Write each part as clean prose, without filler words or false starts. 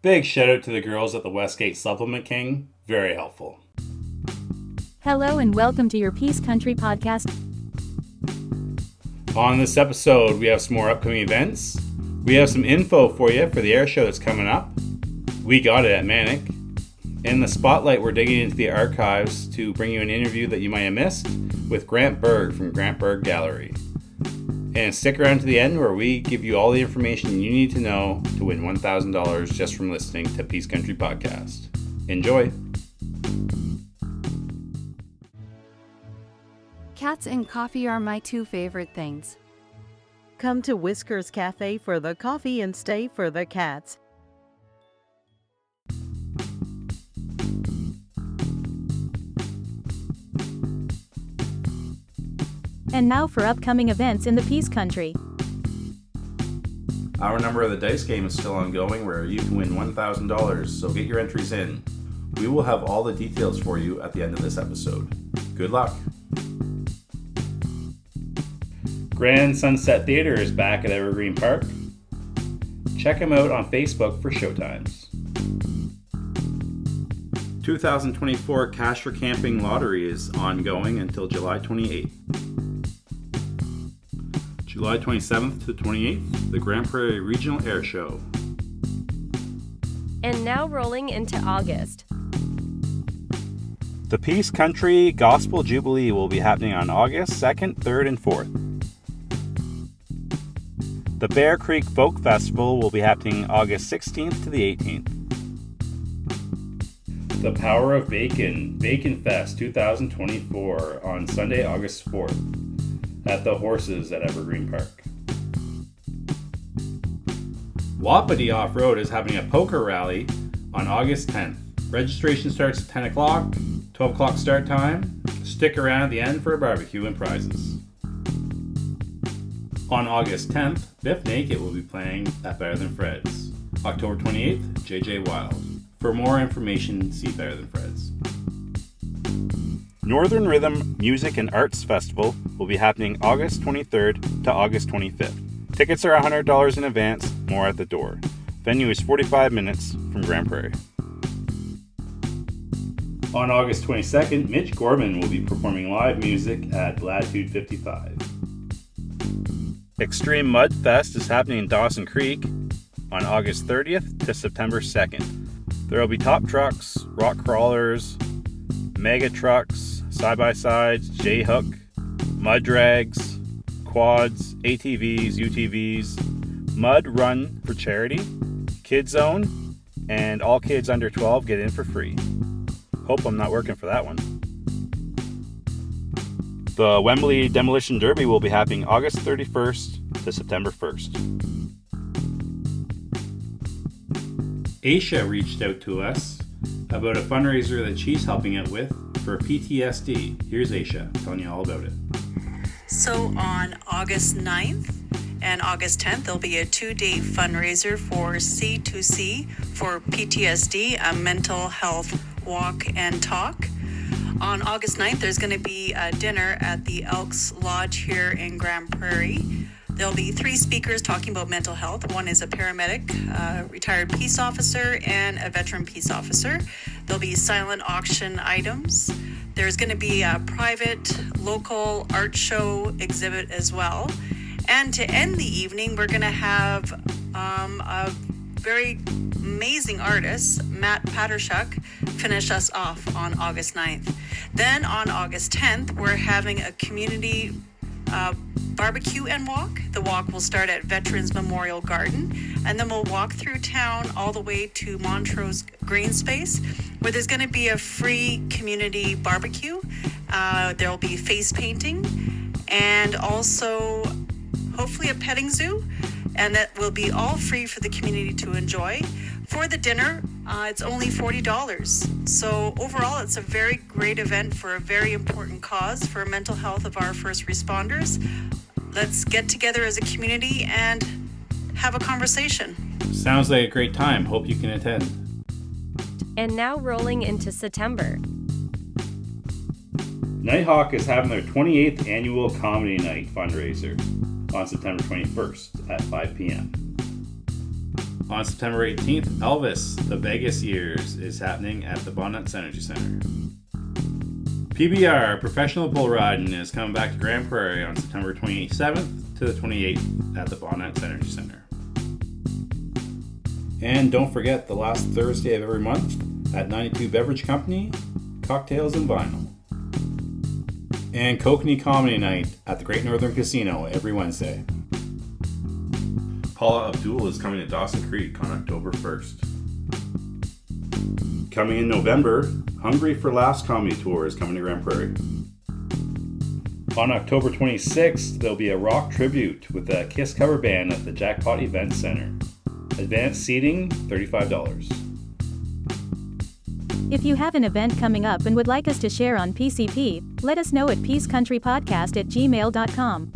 Big shout out to the girls at the Westgate Supplement King. Very helpful. Hello and welcome to your Peace Country podcast. On this episode, we have some more upcoming events. We have some info for you for the air show that's coming up. We Got It At Manic. In the spotlight, we're digging into the archives to bring you an interview that you might have missed with Grant Burg from Grant Burg Gallery. And stick around to the end where we give you all the information you need to know to win $1,000 just from listening to Peace Country Podcast. Enjoy! Cats and coffee are my two favorite things. Come to Whiskers Cafe for the coffee and stay for the cats. And now for upcoming events in the Peace Country. Our number of the dice game is still ongoing where you can win $1,000, so get your entries in. We will have all the details for you at the end of this episode. Good luck! Grand Sunset Theatre is back at Evergreen Park. Check them out on Facebook for showtimes. 2024 Cash for Camping Lottery is ongoing until July 28th. July 27th to 28th, the Grand Prairie Regional Air Show. And now rolling into August. The Peace Country Gospel Jubilee will be happening on August 2nd, 3rd, and 4th. The Bear Creek Folk Festival will be happening August 16th to the 18th. The Power of Bacon, Bacon Fest 2024 on Sunday, August 4th at the Horses at Evergreen Park. Wapiti Off-Road is having a poker rally on August 10th. Registration starts at 10 o'clock, 12 o'clock start time. Stick around at the end for a barbecue and prizes. On August 10th, Biff Naked will be playing at Better Than Fred's. October 28th, JJ Wild. For more information, see Better Than Fred's. Northern Rhythm Music and Arts Festival will be happening August 23rd to August 25th. Tickets are $100 in advance, more at the door. Venue is 45 minutes from Grand Prairie. On August 22nd, Mitch Gorman will be performing live music at Latitude 55. Extreme Mud Fest is happening in Dawson Creek on August 30th to September 2nd. There will be top trucks, rock crawlers, mega trucks, side-by-sides, J-hook, mud drags, quads, ATVs, UTVs, mud run for charity, Kid Zone, and all kids under 12 get in for free. Hope I'm not working for that one. The Wembley Demolition Derby will be happening August 31st to September 1st. Aisha reached out to us about a fundraiser that she's helping out with for PTSD. Here's Aisha telling you all about it. So on August 9th and August 10th, there'll be a 2-day fundraiser for C2C for PTSD, a mental health walk and talk. On August 9th, there's going to be a dinner at the Elks Lodge here in Grand Prairie. There'll be 3 speakers talking about mental health. One is a paramedic, retired peace officer, and a veteran peace officer. There'll be silent auction items. There's going to be a private local art show exhibit as well. And to end the evening, we're going to have a very amazing artist, Matt Patershuk, finish us off on August 9th. Then on August 10th, we're having a community barbecue and walk. The walk will start at Veterans Memorial Garden, and then we'll walk through town all the way to Montrose Green Space, where there's going to be a free community barbecue. There'll be face painting, and also hopefully a petting zoo, and that will be all free for the community to enjoy. For the dinner, it's only $40. So overall, it's a very great event for a very important cause for mental health of our first responders. Let's get together as a community and have a conversation. Sounds like a great time. Hope you can attend. And now rolling into September. Nighthawk is having their 28th annual Comedy Night fundraiser on September 21st at 5 p.m. On September 18th, Elvis, The Vegas Years, is happening at the Bonnets Energy Center. PBR, Professional Bull Riding, is coming back to Grand Prairie on September 27th to the 28th at the Bonnets Energy Center. And don't forget, the last Thursday of every month at 92 Beverage Company, Cocktails and Vinyl. And Kokanee Comedy Night at the Great Northern Casino every Wednesday. Paula Abdul is coming to Dawson Creek on October 1st. Coming in November, Hungry for Laughs Comedy Tour is coming to Grand Prairie. On October 26th, there'll be a rock tribute with a Kiss cover band at the Jackpot Event Center. Advanced seating, $35. If you have an event coming up and would like us to share on PCP, let us know at peacecountrypodcast@gmail.com.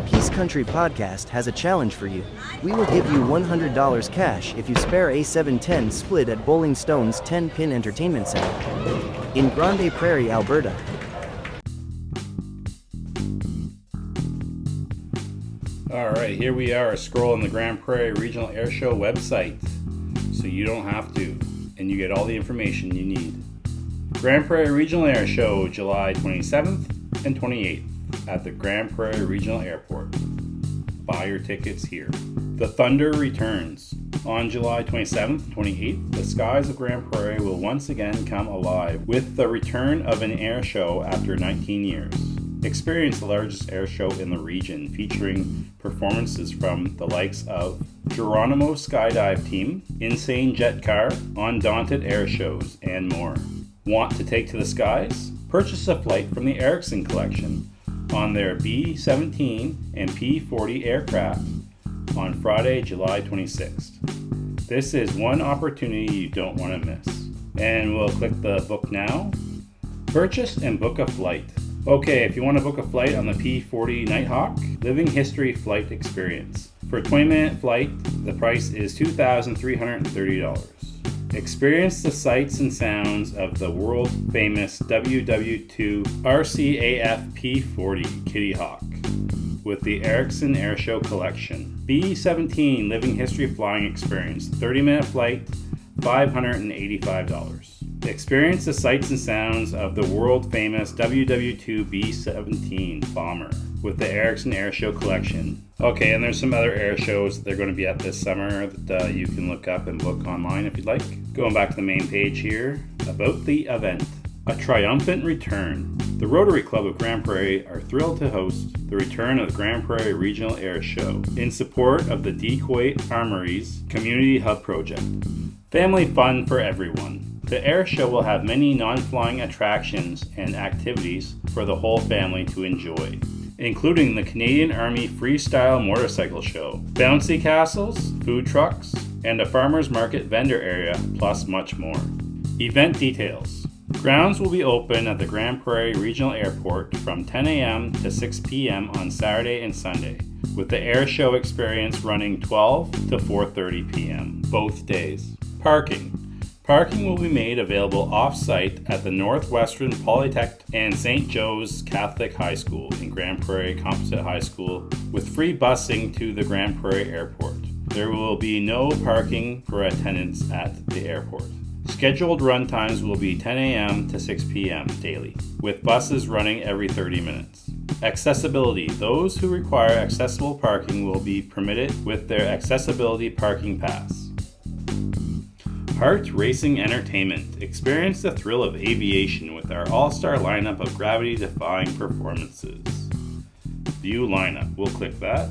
Peace Country Podcast has a challenge for you. We will give you $100 cash if you spare a 7-10 split at Bowling Stone's 10-Pin Entertainment Center in Grande Prairie, Alberta. Alright, here we are scrolling the Grand Prairie Regional Air Show website, so you don't have to, and you get all the information you need. Grand Prairie Regional Air Show, July 27th and 28th at the Grand Prairie Regional Airport. Buy your tickets here. The Thunder returns. On July 27th and 28th, the skies of Grand Prairie will once again come alive with the return of an air show after 19 years. Experience the largest air show in the region, featuring performances from the likes of Geronimo Skydive Team, Insane Jet Car, Undaunted Air Shows, and more. Want to take to the skies? Purchase a flight from the Erickson Collection on their B-17 and P-40 aircraft on Friday, July 26th. This is one opportunity you don't want to miss. And we'll click the book now. Purchase and book a flight. Okay, if you want to book a flight on the P-40 Nighthawk, Living History Flight Experience. For a 20-minute flight, the price is $2,330. Experience the sights and sounds of the world-famous WW2 RCAF P-40 Kitty Hawk with the Erickson Airshow Collection. B-17 Living History Flying Experience, 30-minute flight, $585. Experience the sights and sounds of the world-famous WW2 B-17 Bomber with the Erickson Airshow Collection. Okay, and there's some other air shows that they're going to be at this summer that you can look up and book online if you'd like. Going back to the main page here, about the event. A triumphant return. The Rotary Club of Grand Prairie are thrilled to host the return of the Grand Prairie Regional Air Show in support of the Decoy Armories Community Hub Project. Family fun for everyone. The air show will have many non-flying attractions and activities for the whole family to enjoy, including the Canadian Army Freestyle Motorcycle Show, bouncy castles, food trucks, and a farmer's market vendor area, plus much more. Event details. Grounds will be open at the Grand Prairie Regional Airport from 10 a.m. to 6 p.m. on Saturday and Sunday, with the air show experience running 12 to 4:30 p.m. both days. Parking. Parking will be made available off-site at the Northwestern Polytech and St. Joe's Catholic High School in Grand Prairie Composite High School, with free busing to the Grand Prairie Airport. There will be no parking for attendants at the airport. Scheduled run times will be 10 a.m. to 6 p.m. daily, with buses running every 30 minutes. Accessibility. Those who require accessible parking will be permitted with their accessibility parking pass. Heart Racing Entertainment. Experience the thrill of aviation with our all-star lineup of gravity-defying performances. View lineup. We'll click that.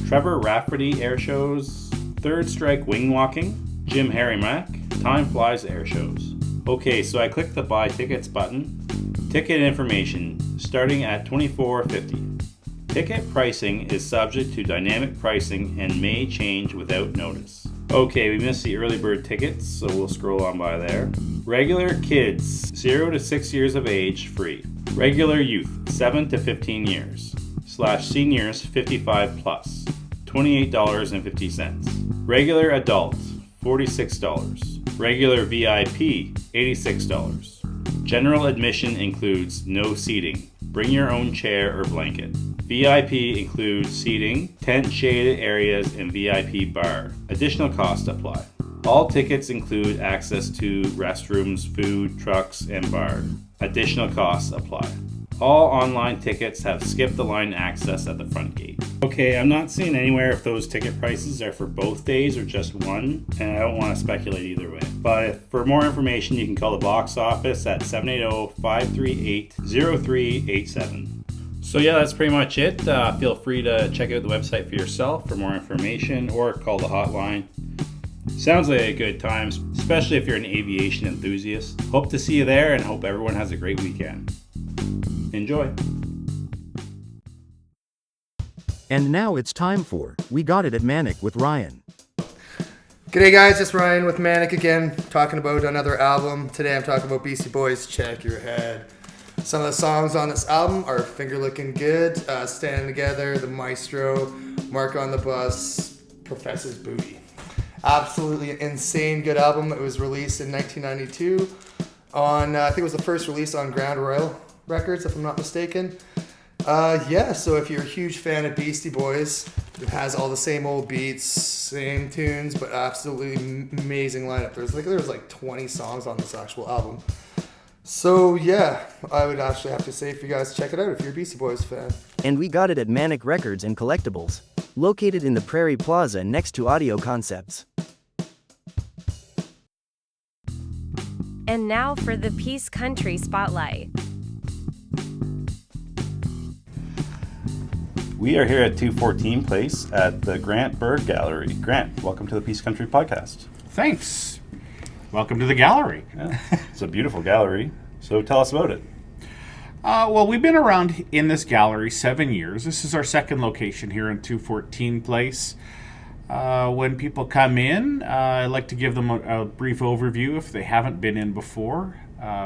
Trevor Rafferty Air Shows, Third Strike Wing Walking, Jim Harry-Mack, Time Flies Air Shows. Okay, so I clicked the Buy Tickets button. Ticket information starting at $24.50. Ticket pricing is subject to dynamic pricing and may change without notice. Okay, we missed the early bird tickets, so we'll scroll on by there. Regular kids, 0 to 6 years of age, free. Regular youth, 7 to 15 years. /seniors, 55 plus, $28.50. Regular adult, $46. Regular VIP, $86. General admission includes no seating. Bring your own chair or blanket. VIP includes seating, tent shaded areas, and VIP bar. Additional costs apply. All tickets include access to restrooms, food, trucks, and bar. Additional costs apply. All online tickets have skip the line access at the front gate. Okay, I'm not seeing anywhere if those ticket prices are for both days or just one, and I don't want to speculate either way. But for more information, you can call the box office at 780-538-0387. So yeah, that's pretty much it. Feel free to check out the website for yourself for more information or call the hotline. Sounds like a good time, especially if you're an aviation enthusiast. Hope to see you there and hope everyone has a great weekend. Enjoy. And now it's time for We Got It At Manic with Ryan. G'day guys, it's Ryan with Manic again, talking about another album. Today I'm talking about Beastie Boys' Check Your Head. Some of the songs on this album are Finger Looking Good, Standing Together, The Maestro, Mark on the Bus, Professor's Booty. Absolutely insane good album. It was released in 1992 on, I think it was the first release on Grand Royal Records, if I'm not mistaken. So if you're a huge fan of Beastie Boys, it has all the same old beats, same tunes, but absolutely amazing lineup. There's like 20 songs on this actual album. So yeah, I would actually have to say for you guys to check it out if you're a Beastie Boys fan. And we got it at Manic Records and Collectibles, located in the Prairie Plaza next to Audio Concepts. And now for the Peace Country Spotlight. We are here at 214 Place at the Grant Burg Gallery. Grant, welcome to the Peace Country Podcast. Thanks. Welcome to the gallery. Yeah, it's a beautiful gallery. So tell us about it. Well, we've been around in this gallery 7 years. This is our second location here in 214 Place. When people come in, I like to give them a brief overview if they haven't been in before.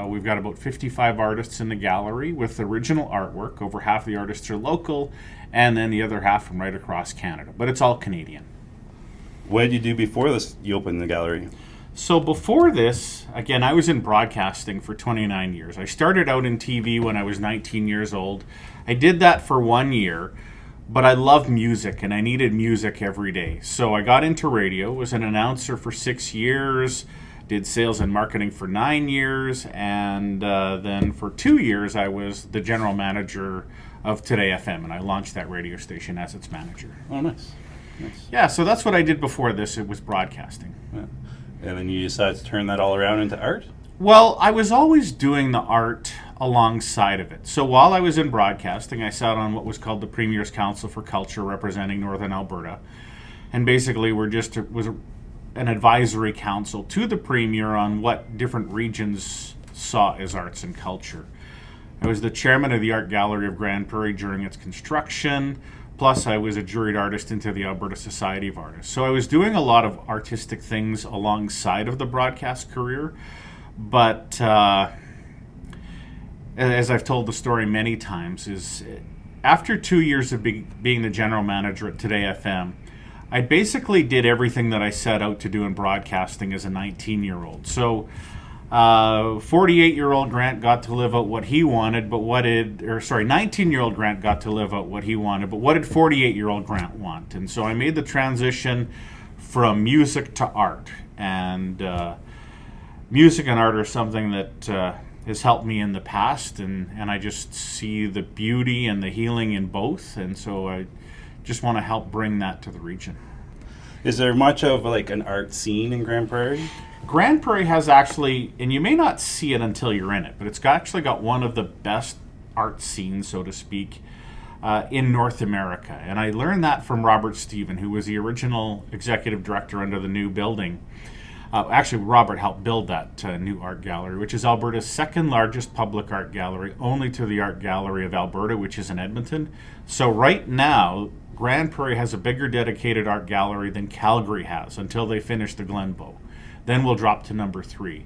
We've got about 55 artists in the gallery with original artwork. Over half the artists are local, and then the other half from right across Canada. But it's all Canadian. What did you do before this? You opened the gallery? So before this, again, I was in broadcasting for 29 years. I started out in TV when I was 19 years old. I did that for 1 year, but I love music and I needed music every day. So I got into radio, was an announcer for 6 years, did sales and marketing for 9 years, and then for 2 years I was the general manager of Today FM, and I launched that radio station as its manager. Oh, nice. Nice. Yeah, so that's what I did before this. It was broadcasting. Yeah. And then you decided to turn that all around into art? Well, I was always doing the art alongside of it. So while I was in broadcasting, I sat on what was called the Premier's Council for Culture representing Northern Alberta. And basically it was an advisory council to the Premier on what different regions saw as arts and culture. I was the chairman of the Art Gallery of Grant Burg during its construction. Plus, I was a juried artist into the Alberta Society of Artists. So I was doing a lot of artistic things alongside of the broadcast career. But as I've told the story many times, is after 2 years of being the general manager at Today FM, I basically did everything that I set out to do in broadcasting as a 19-year-old. So 48-year-old Grant got to live out what he wanted, but 19-year-old Grant got to live out what he wanted, but what did 48-year-old Grant want? And so I made the transition from music to art. And music and art are something that has helped me in the past, and I just see the beauty and the healing in both, and so I just want to help bring that to the region. Is there much of like an art scene in Grant Burg? Grant Burg has actually, and you may not see it until you're in it, but it's actually got one of the best art scenes, so to speak, in North America. And I learned that from Robert Stephen, who was the original executive director under the new building. Actually, Robert helped build that new art gallery, which is Alberta's second largest public art gallery, only to the Art Gallery of Alberta, which is in Edmonton. So right now, Grant Burg has a bigger dedicated art gallery than Calgary has until they finish the Glenbow. Then we'll drop to number 3.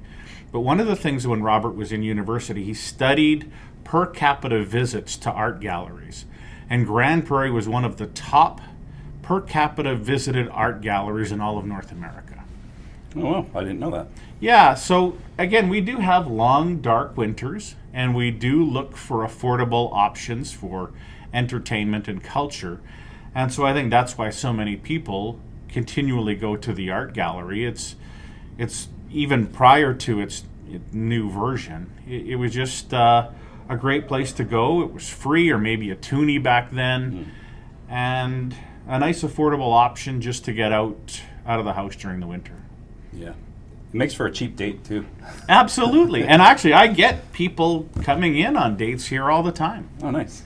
But one of the things when Robert was in university, he studied per capita visits to art galleries. And Grant Burg was one of the top per capita visited art galleries in all of North America. Oh, wow. I didn't know that. Yeah, so again, we do have long, dark winters, and we do look for affordable options for entertainment and culture. And so I think that's why so many people continually go to the art gallery. It's even prior to its new version. It was just a great place to go. It was free, or maybe a toonie back then, and a nice affordable option just to get out of the house during the winter. Yeah. It makes for a cheap date too. Absolutely. And actually, I get people coming in on dates here all the time. Oh, nice.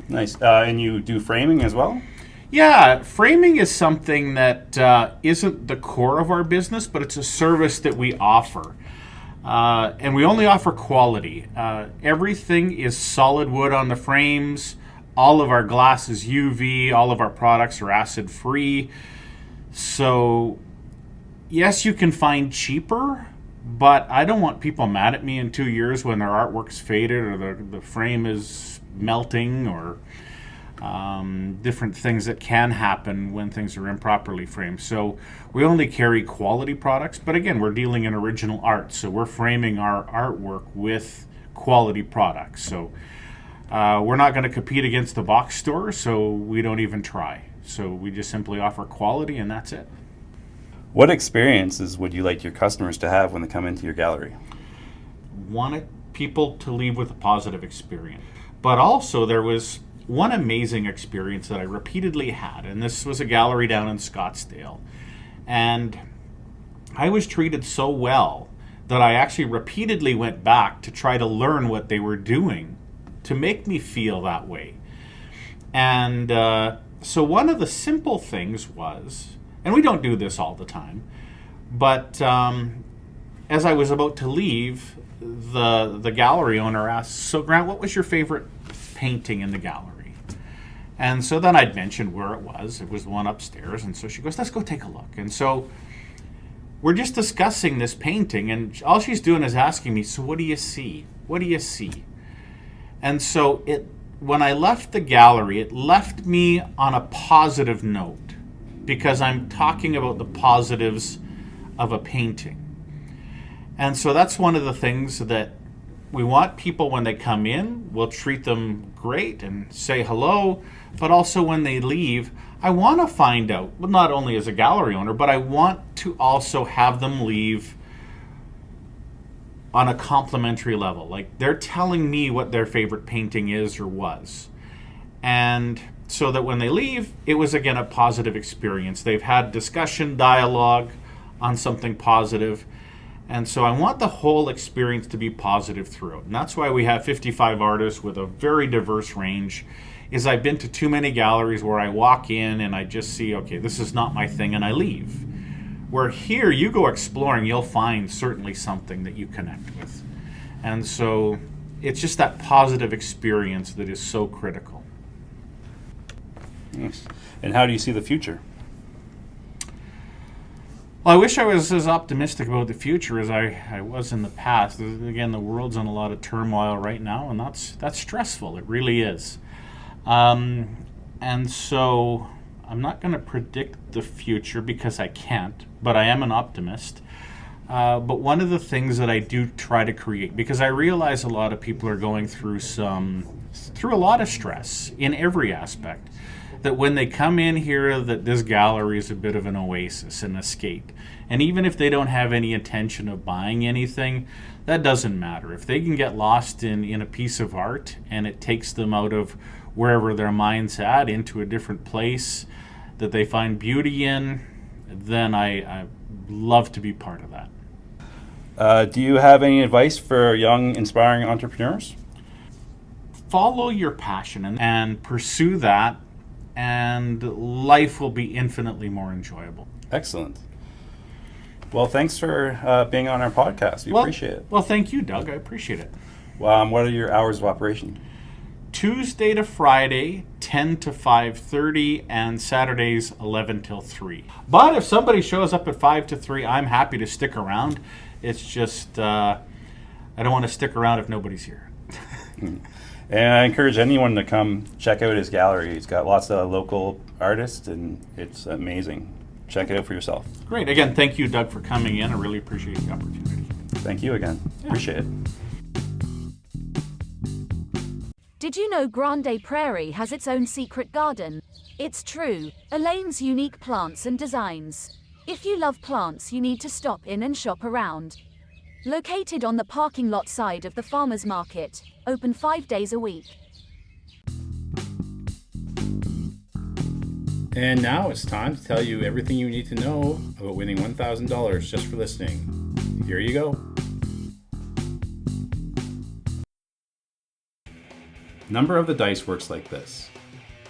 Nice. And you do framing as well? Yeah, framing is something that isn't the core of our business, but it's a service that we offer. And we only offer quality. Everything is solid wood on the frames. All of our glass is UV. All of our products are acid-free. So, yes, you can find cheaper, but I don't want people mad at me in 2 years when their artwork's faded or the frame is melting, or different things that can happen when things are improperly framed. So we only carry quality products, but again, we're dealing in original art, so we're framing our artwork with quality products. So we're not going to compete against the box store, so we don't even try. So we just simply offer quality, and that's it. What experiences would you like your customers to have when they come into your gallery? Wanted people to leave with a positive experience. But also there was one amazing experience that I repeatedly had, and this was a gallery down in Scottsdale. And I was treated so well that I actually repeatedly went back to try to learn what they were doing to make me feel that way. And so one of the simple things was, and we don't do this all the time, but as I was about to leave, the gallery owner asked, "So Grant, what was your favorite painting in the gallery?" And so then I'd mentioned where it was. It was the one upstairs. And so she goes, "Let's go take a look." And so we're just discussing this painting, and all she's doing is asking me, "So what do you see? What do you see?" And so when I left the gallery, it left me on a positive note, because I'm talking about the positives of a painting. And so that's one of the things that we want people, when they come in, we'll treat them great and say hello, but also when they leave, I want to find out, well, not only as a gallery owner, but I want to also have them leave on a complimentary level. Like, they're telling me what their favorite painting is or was. And so that when they leave, it was, again, a positive experience. They've had discussion, dialogue on something positive. And so I want the whole experience to be positive throughout. And that's why we have 55 artists with a very diverse range. Is I've been to too many galleries where I walk in and I just see, okay, this is not my thing, and I leave. Where here, you go exploring, you'll find certainly something that you connect with. And so it's just that positive experience that is so critical. Nice. And how do you see the future? Well, I wish I was as optimistic about the future as I was in the past. Again, the world's in a lot of turmoil right now, and that's stressful. It really is. And so I'm not going to predict the future because I can't, but I am an optimist. But one of the things that I do try to create, because I realize a lot of people are going through a lot of stress in every aspect, that when they come in here, that this gallery is a bit of an oasis, an escape. And even if they don't have any intention of buying anything, that doesn't matter. If they can get lost in a piece of art and it takes them out of wherever their mind's at into a different place that they find beauty in, then I love to be part of that. Do you have any advice for young, inspiring entrepreneurs? Follow your passion and pursue that, and life will be infinitely more enjoyable. Excellent. Well, thanks for being on our podcast. We appreciate it. Well, thank you, Doug. I appreciate it. What are your hours of operation? Tuesday to Friday, 10 to 5:30, and Saturdays, 11 till 3. But if somebody shows up at 5 to 3, I'm happy to stick around. It's just, I don't want to stick around if nobody's here. And I encourage anyone to come check out his gallery. He's got lots of local artists, and it's amazing. Check it out for yourself. Great. Again, thank you, Doug, for coming in. I really appreciate the opportunity. Thank you again. Appreciate it. Did you know Grande Prairie has its own secret garden? It's true, Elaine's unique plants and designs. If you love plants, you need to stop in and shop around. Located on the parking lot side of the farmers market, open 5 days a week. And now it's time to tell you everything you need to know about winning $1,000 just for listening. Here you go. Number of the dice works like this.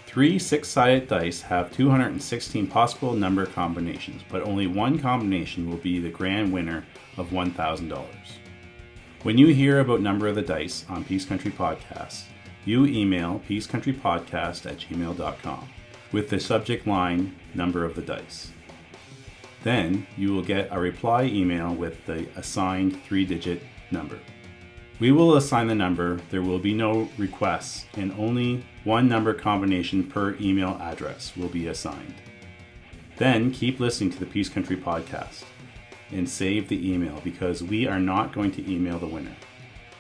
3 6-sided dice have 216 possible number combinations, but only one combination will be the grand winner of $1,000. When you hear about Number of the Dice on Peace Country Podcast, you email peacecountrypodcast@gmail.com with the subject line Number of the Dice. Then you will get a reply email with the assigned 3-digit number. We will assign the number, there will be no requests, and only one number combination per email address will be assigned. Then keep listening to the Peace Country Podcast and save the email because we are not going to email the winner.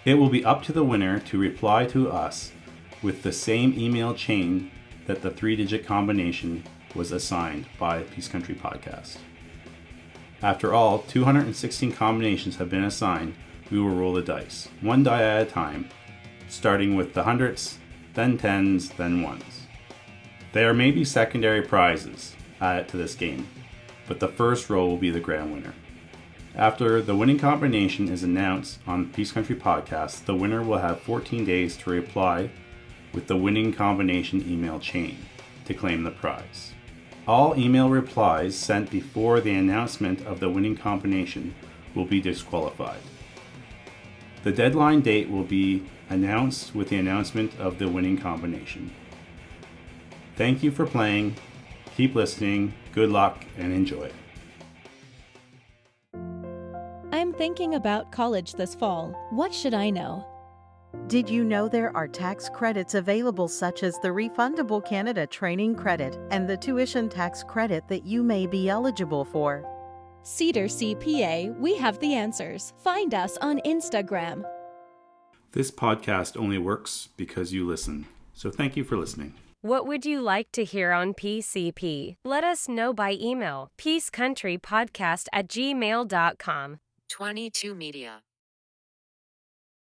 It will be up to the winner to reply to us with the same email chain that the 3-digit combination was assigned by Peace Country Podcast. After all 216 combinations have been assigned, we will roll the dice, one die at a time, starting with the hundreds, then tens, then ones. There may be secondary prizes added to this game, but the first roll will be the grand winner. After the winning combination is announced on Peace Country Podcast, the winner will have 14 days to reply with the winning combination email chain to claim the prize. All email replies sent before the announcement of the winning combination will be disqualified. The deadline date will be announced with the announcement of the winning combination. Thank you for playing, keep listening, good luck, and enjoy. I'm thinking about college this fall. What should I know? Did you know there are tax credits available such as the Refundable Canada Training Credit and the Tuition Tax Credit that you may be eligible for? Cedar CPA, we have the answers. Find us on Instagram. This podcast only works because you listen, so thank you for listening. What would you like to hear on PCP? Let us know by email, peacecountrypodcast@gmail.com. 22 Media.